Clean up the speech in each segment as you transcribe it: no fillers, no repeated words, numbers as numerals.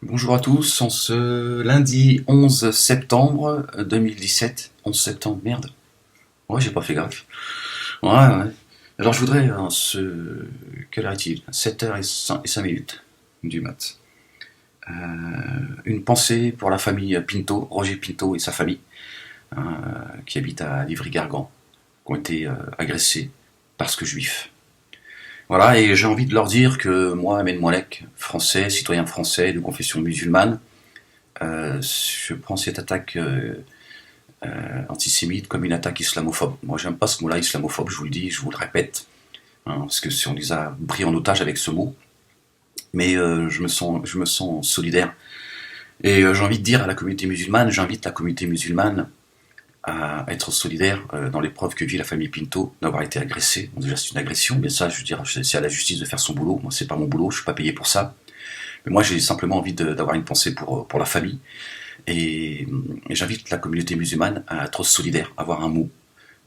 Bonjour à tous, en ce lundi 11 septembre 2017. 11 septembre, merde. Ouais, j'ai pas fait gaffe. Ouais. Alors je voudrais, quelle heure est-il? 7h05 minutes du mat. Une pensée pour la famille Pinto, Roger Pinto et sa famille, qui habitent à Livry-Gargan, qui ont été agressés parce que juifs. Voilà, et j'ai envie de leur dire que moi, Ahmed Moalek, français, citoyen français de confession musulmane, je prends cette attaque antisémite comme une attaque islamophobe. Moi, j'aime pas ce mot-là, islamophobe, je vous le dis, je vous le répète, hein, parce que si on les a pris en otage avec ce mot, mais je me sens solidaire. Et j'ai envie de dire à la communauté musulmane, j'invite la communauté musulmane à être solidaire dans l'épreuve que vit la famille Pinto d'avoir été agressée. Bon, déjà, c'est une agression, mais ça, je veux dire, c'est à la justice de faire son boulot. Moi, c'est pas mon boulot, je suis pas payé pour ça. Mais moi, j'ai simplement envie d'avoir une pensée pour la famille. Et j'invite la communauté musulmane à être solidaire, à avoir un mot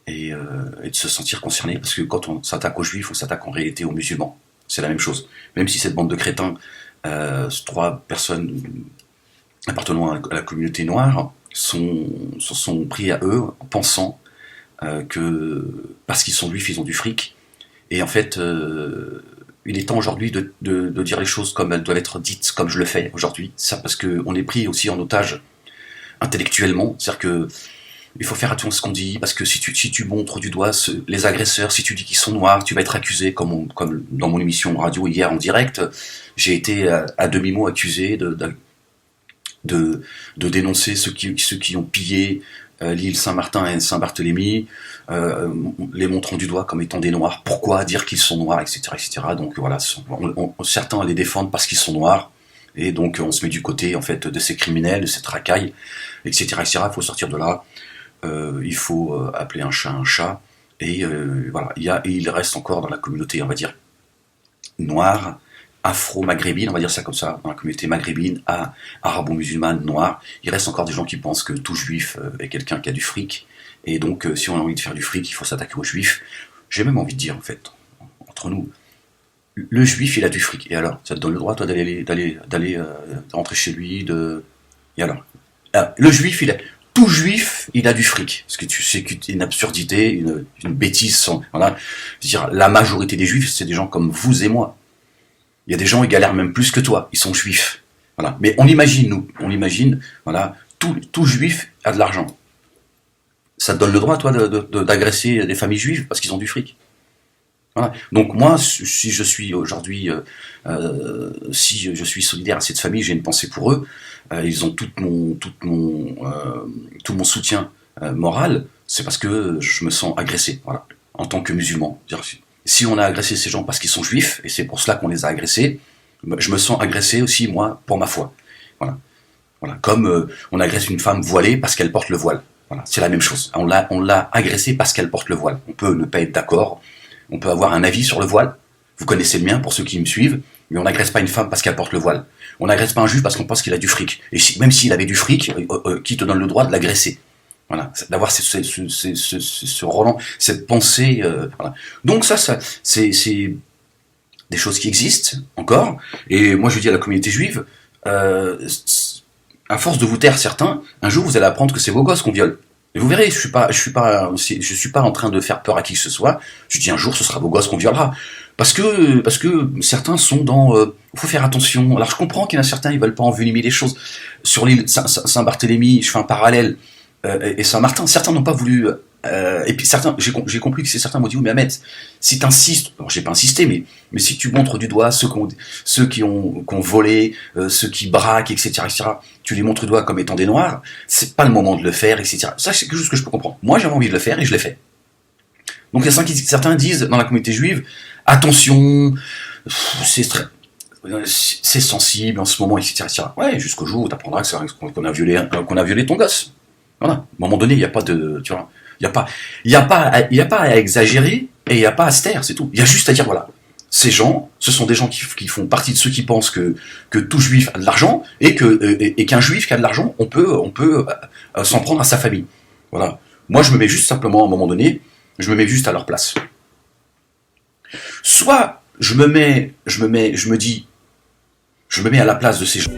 et de se sentir concerné, parce que quand on s'attaque aux juifs, on s'attaque en réalité aux musulmans. C'est la même chose. Même si cette bande de crétins, trois personnes appartenant à la communauté noire, se sont pris à eux en pensant que parce qu'ils sont juifs, ils ont du fric. Et en fait, il est temps aujourd'hui de dire les choses comme elles doivent être dites, comme je le fais aujourd'hui. Ça parce qu'on est pris aussi en otage intellectuellement. C'est-à-dire que il faut faire attention à ce qu'on dit, parce que si tu montres du doigt les agresseurs, si tu dis qu'ils sont noirs, tu vas être accusé, comme dans mon émission radio hier en direct, j'ai été à demi-mot accusé de dénoncer ceux qui ont pillé l'île Saint-Martin et Saint-Barthélemy, les montrant du doigt comme étant des noirs. Pourquoi dire qu'ils sont noirs, etc., etc. Donc voilà, certains les défendent parce qu'ils sont noirs, et donc on se met du côté en fait de ces criminels, de cette racaille, etc., etc. Il faut sortir de là. Il faut appeler un chat, et voilà. Il reste encore dans la communauté, on va dire, noire, afro-maghrébine, on va dire ça comme ça, dans la communauté maghrébine, arabo-musulmane, noire, il reste encore des gens qui pensent que tout juif est quelqu'un qui a du fric, et donc si on a envie de faire du fric, il faut s'attaquer aux juifs. J'ai même envie de dire, en fait, entre nous, le juif, il a du fric, et alors, ça te donne le droit, toi, d'aller rentrer chez lui, et alors, le juif, tout juif, il a du fric. Parce que tu sais qu'une une absurdité, une bêtise. Voilà. C'est-à-dire, la majorité des juifs, c'est des gens comme vous et moi. Il y a des gens, ils galèrent même plus que toi. Ils sont juifs. Voilà. Mais on imagine, voilà, tout juif a de l'argent. Ça te donne le droit, toi, d'agresser des familles juives parce qu'ils ont du fric. Voilà. Donc moi, si je suis aujourd'hui, si je suis solidaire à cette famille, j'ai une pensée pour eux. Ils ont tout mon soutien moral. C'est parce que je me sens agressé, voilà, en tant que musulman. Si on a agressé ces gens parce qu'ils sont juifs, et c'est pour cela qu'on les a agressés, je me sens agressé aussi moi pour ma foi. Voilà, voilà. Comme on agresse une femme voilée parce qu'elle porte le voile. Voilà, c'est la même chose. On l'a agressée parce qu'elle porte le voile. On peut ne pas être d'accord. On peut avoir un avis sur le voile. Vous connaissez le mien pour ceux qui me suivent. Mais on n'agresse pas une femme parce qu'elle porte le voile. On n'agresse pas un juif parce qu'on pense qu'il a du fric. Et même s'il avait du fric, qui te donne le droit de l'agresser? Voilà, d'avoir ce Roland, cette pensée. Voilà. Donc ça c'est des choses qui existent encore. Et moi je dis à la communauté juive, à force de vous taire certains, un jour vous allez apprendre que c'est vos gosses qu'on viole. Et vous verrez, je suis pas en train de faire peur à qui que ce soit. Je dis un jour, ce sera vos gosses qu'on violera, parce que certains sont dans. Faut faire attention. Alors je comprends qu'il y en a certains, ils veulent pas envenimer les choses. Sur l'île Saint-Barthélemy, je fais un parallèle, et Saint-Martin, certains n'ont pas voulu. Et puis certains, j'ai compris que certains m'ont dit, oui, mais Ahmed, si t'insistes, alors j'ai pas insisté, mais si tu montres du doigt ceux qui ont volé, ceux qui braquent, etc., tu les montres du doigt comme étant des noirs, c'est pas le moment de le faire, etc. Ça, c'est quelque chose que je peux comprendre. Moi, j'avais envie de le faire et je l'ai fait. Donc certains disent dans la communauté juive, attention, c'est sensible en ce moment, etc. Ouais, jusqu'au jour où t'apprendras qu'on a violé ton gosse. Voilà. À un moment donné, il n'y a pas de, tu vois, il y a pas à exagérer et il n'y a pas à se taire, c'est tout. Il y a juste à dire, voilà, ces gens, ce sont des gens qui font partie de ceux qui pensent que tout juif a de l'argent et qu'un juif qui a de l'argent, on peut s'en prendre à sa famille. Voilà. Moi, je me mets juste simplement, à un moment donné, je me mets juste à leur place. Soit je me mets à la place de ces gens.